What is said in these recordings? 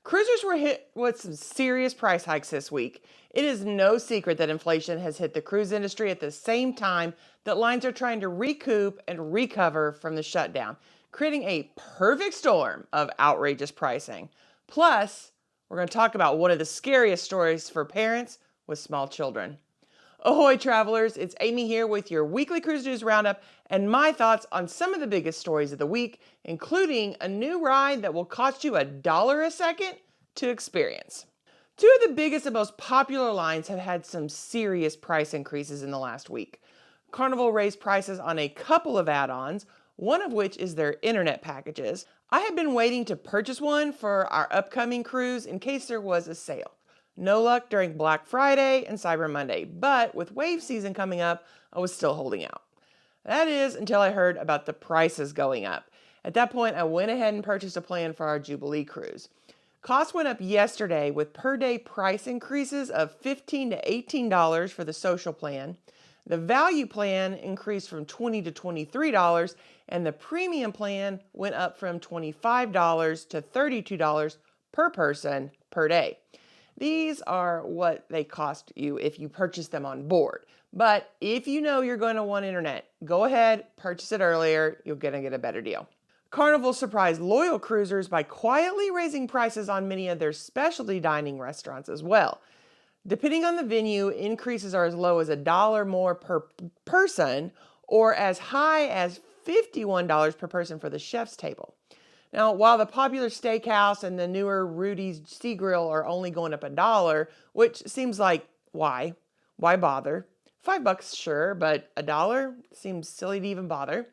Cruisers were hit with some serious price hikes this week. It is no secret that inflation has hit the cruise industry at the same time that lines are trying to recoup and recover from the shutdown, creating a perfect storm of outrageous pricing. Plus, we're going to talk about one of the scariest stories for parents with small children. Ahoy travelers, it's Amy here with your weekly Cruise News Roundup and my thoughts on some of the biggest stories of the week, including a new ride that will cost you $1 a second to experience. Two of the biggest and most popular lines have had some serious price increases in the last week. Carnival raised prices on a couple of add-ons, one of which is their internet packages. I have been waiting to purchase one for our upcoming cruise in case there was a sale. No luck during Black Friday and Cyber Monday, but with wave season coming up, I was still holding out. That is until I heard about the prices going up. At that point, I went ahead and purchased a plan for our Jubilee cruise. Costs went up yesterday with per day price increases of $15 to $18 for the social plan. The value plan increased from $20 to $23, and the premium plan went up from $25 to $32 per person per day. These are what they cost you if you purchase them on board. But if you know you're going to want internet, go ahead, purchase it earlier. You're going to get a better deal. Carnival surprised loyal cruisers by quietly raising prices on many of their specialty dining restaurants as well. Depending on the venue, increases are as low as $1 more per person or as high as $51 per person for the chef's table. Now, while the popular steakhouse and the newer Rudy's Sea Grill are only going up $1, which seems like, why? Why bother? $5, sure, but $1 seems silly to even bother.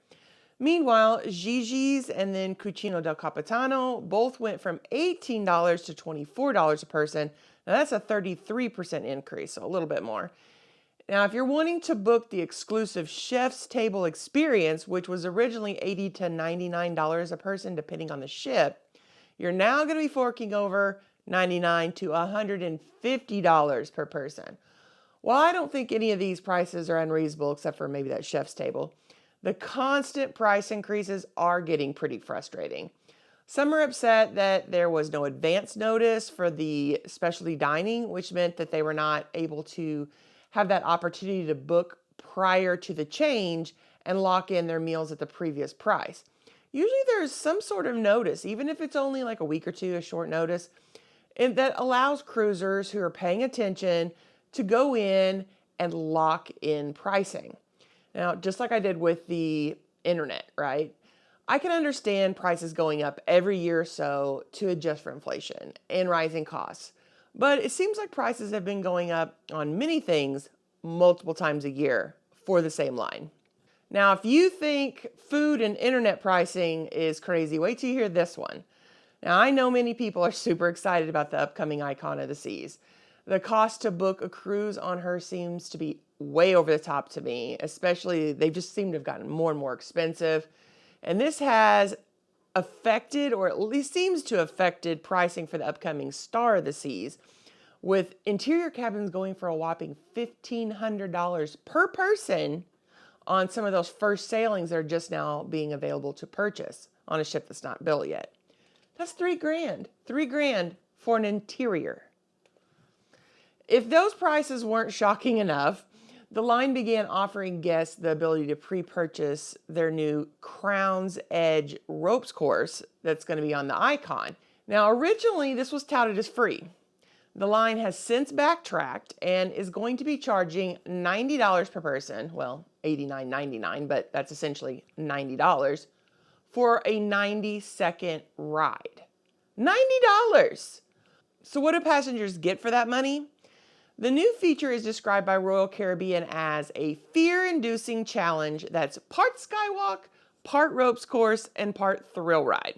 Meanwhile, Gigi's and then Cucino del Capitano both went from $18 to $24 a person. Now, that's a 33% increase, so a little bit more. Now, if you're wanting to book the exclusive chef's table experience, which was originally $80 to $99 a person, depending on the ship, you're now going to be forking over $99 to $150 per person. While I don't think any of these prices are unreasonable, except for maybe that chef's table, the constant price increases are getting pretty frustrating. Some are upset that there was no advance notice for the specialty dining, which meant that they were not able to have that opportunity to book prior to the change and lock in their meals at the previous price. Usually there's some sort of notice, even if it's only like a week or two, a short notice, and that allows cruisers who are paying attention to go in and lock in pricing. Now, just like I did with the internet, right? I can understand prices going up every year or so to adjust for inflation and rising costs. But it seems like prices have been going up on many things multiple times a year for the same line. Now, if you think food and internet pricing is crazy, wait till you hear this one. Now, I know many people are super excited about the upcoming Icon of the Seas. The cost to book a cruise on her seems to be way over the top to me, especially they just seem to have gotten more and more expensive. And this has affected, or at least seems to have affected, pricing for the upcoming Star of the Seas, with interior cabins going for a whopping $1,500 per person on some of those first sailings that are just now being available to purchase on a ship that's not built yet. That's $3,000. $3,000 for an interior. If those prices weren't shocking enough, the line began offering guests the ability to pre-purchase their new Crown's Edge ropes course that's going to be on the Icon. Now, originally, this was touted as free. The line has since backtracked and is going to be charging $90 per person, well, $89.99, but that's essentially $90, for a 90-second ride. $90! So what do passengers get for that money? The new feature is described by Royal Caribbean as a fear-inducing challenge that's part skywalk, part ropes course, and part thrill ride.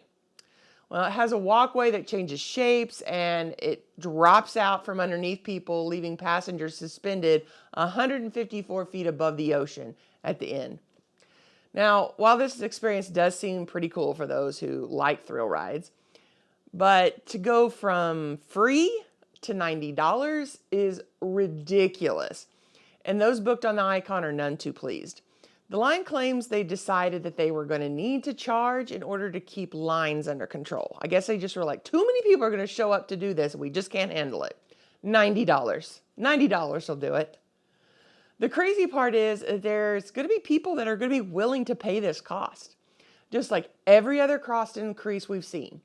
Well, it has a walkway that changes shapes and it drops out from underneath people, leaving passengers suspended 154 feet above the ocean at the end. Now, while this experience does seem pretty cool for those who like thrill rides, but to go from free to $90 is ridiculous. And those booked on the Icon are none too pleased. The line claims they decided that they were going to need to charge in order to keep lines under control. I guess they just were like, too many people are going to show up to do this. We just can't handle it. $90. $90 will do it. The crazy part is there's going to be people that are going to be willing to pay this cost. Just like every other cost increase we've seen.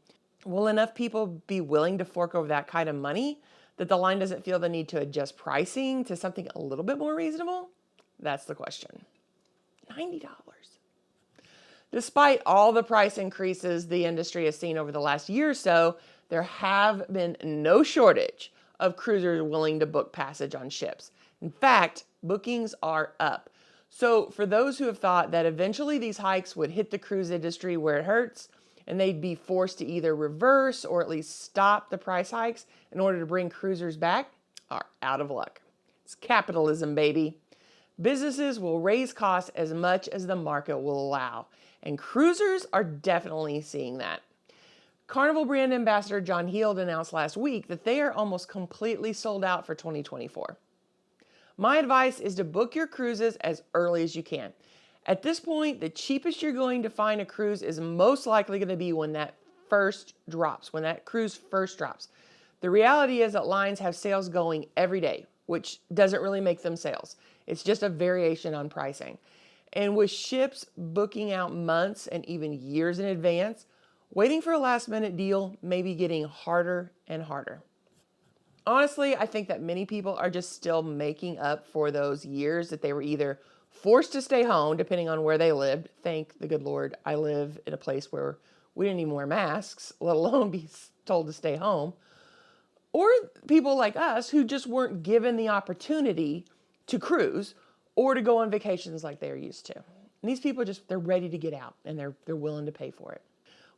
Will enough people be willing to fork over that kind of money that the line doesn't feel the need to adjust pricing to something a little bit more reasonable? That's the question. $90. Despite all the price increases the industry has seen over the last year or so, there have been no shortage of cruisers willing to book passage on ships. In fact, bookings are up. So for those who have thought that eventually these hikes would hit the cruise industry where it hurts, and they'd be forced to either reverse or at least stop the price hikes in order to bring cruisers back, are out of luck. It's capitalism, baby. Businesses will raise costs as much as the market will allow, and cruisers are definitely seeing that. Carnival brand ambassador John Heald announced last week that they are almost completely sold out for 2024. My advice is to book your cruises as early as you can. At this point, the cheapest you're going to find a cruise is most likely going to be when that first drops, when that cruise first drops. The reality is that lines have sales going every day, which doesn't really make them sales. It's just a variation on pricing. And with ships booking out months and even years in advance, waiting for a last minute deal may be getting harder and harder. Honestly, I think that many people are just still making up for those years that they were either forced to stay home, depending on where they lived. Thank the good Lord, I live in a place where we didn't even wear masks, let alone be told to stay home. Or people like us who just weren't given the opportunity to cruise or to go on vacations like they're used to. And these people they're ready to get out and they're willing to pay for it.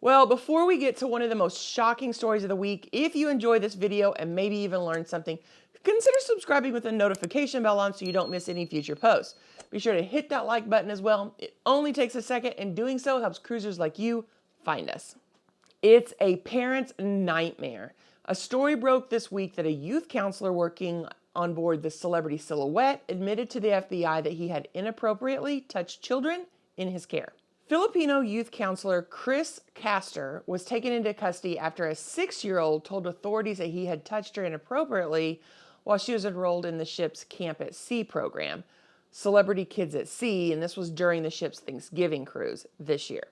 Well, before we get to one of the most shocking stories of the week, if you enjoy this video and maybe even learned something, consider subscribing with a notification bell on so you don't miss any future posts. Be sure to hit that like button as well. It only takes a second, and doing so helps cruisers like you find us. It's a parent's nightmare. A story broke this week that a youth counselor working on board the Celebrity Silhouette admitted to the FBI that he had inappropriately touched children in his care. Filipino youth counselor Chris Castor was taken into custody after a 6-year-old told authorities that he had touched her inappropriately while she was enrolled in the ship's Camp at Sea program, Celebrity Kids at Sea, and this was during the ship's Thanksgiving cruise this year.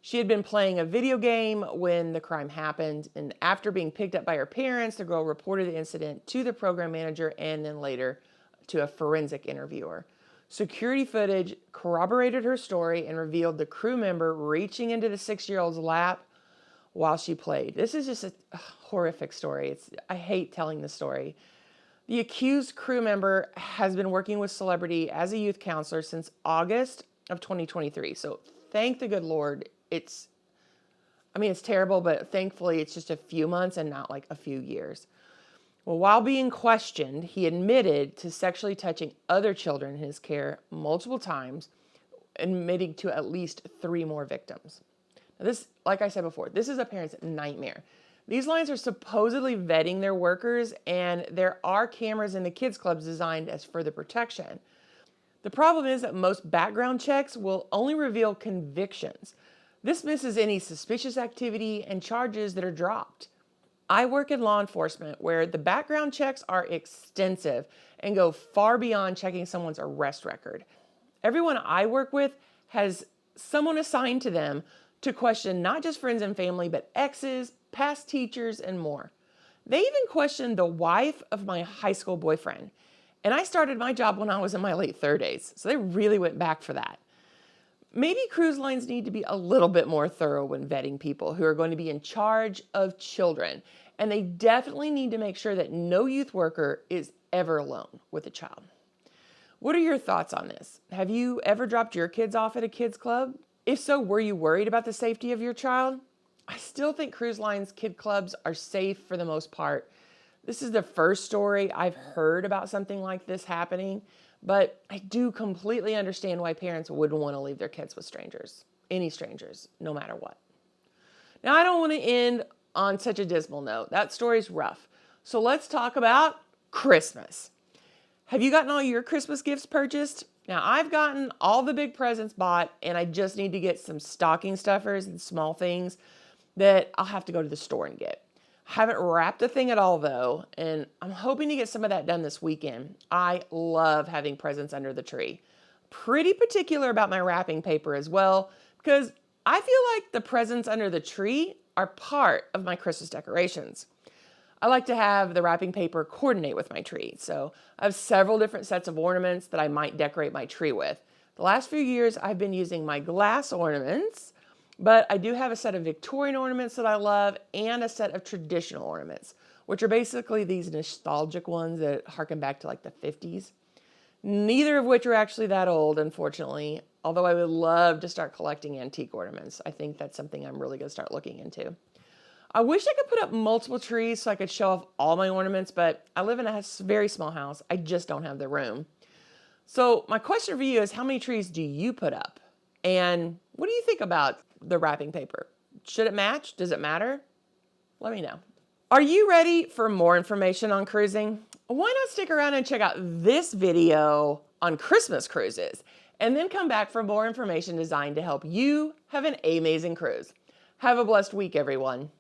She had been playing a video game when the crime happened, and after being picked up by her parents, the girl reported the incident to the program manager and then later to a forensic interviewer. Security footage corroborated her story and revealed the crew member reaching into the 6-year-old's lap while she played. This is just a horrific story. I hate telling the story. The accused crew member has been working with Celebrity as a youth counselor since August of 2023. So thank the good Lord. It's terrible, but thankfully it's just a few months and not like a few years. Well, while being questioned, he admitted to sexually touching other children in his care multiple times, admitting to at least 3 more victims. Now this, like I said before, this is a parent's nightmare. These lines are supposedly vetting their workers, and there are cameras in the kids' clubs designed as further protection. The problem is that most background checks will only reveal convictions. This misses any suspicious activity and charges that are dropped. I work in law enforcement where the background checks are extensive and go far beyond checking someone's arrest record. Everyone I work with has someone assigned to them to question not just friends and family, but exes, past teachers, and more. They even questioned the wife of my high school boyfriend. And I started my job when I was in my late 30s, so they really went back for that. Maybe cruise lines need to be a little bit more thorough when vetting people who are going to be in charge of children. And they definitely need to make sure that no youth worker is ever alone with a child. What are your thoughts on this? Have you ever dropped your kids off at a kids club? If so, were you worried about the safety of your child? I still think cruise lines' kid clubs are safe for the most part. This is the first story I've heard about something like this happening. But I do completely understand why parents wouldn't want to leave their kids with strangers, any strangers, no matter what. Now, I don't want to end on such a dismal note. That story's rough. So let's talk about Christmas. Have you gotten all your Christmas gifts purchased? Now, I've gotten all the big presents bought, and I just need to get some stocking stuffers and small things that I'll have to go to the store and get. I haven't wrapped a thing at all, though, and I'm hoping to get some of that done this weekend. I love having presents under the tree. Pretty particular about my wrapping paper as well, because I feel like the presents under the tree are part of my Christmas decorations. I like to have the wrapping paper coordinate with my tree, so I have several different sets of ornaments that I might decorate my tree with. The last few years I've been using my glass ornaments, but I do have a set of Victorian ornaments that I love and a set of traditional ornaments, which are basically these nostalgic ones that harken back to like the 50s. Neither of which are actually that old, unfortunately, although I would love to start collecting antique ornaments. I think that's something I'm really going to start looking into. I wish I could put up multiple trees so I could show off all my ornaments, but I live in a very small house. I just don't have the room. So my question for you is, how many trees do you put up? And what do you think about the wrapping paper? Should it match? Does it matter? Let me know. Are you ready for more information on cruising? Why not stick around and check out this video on Christmas cruises, and then come back for more information designed to help you have an amazing cruise. Have a blessed week, everyone.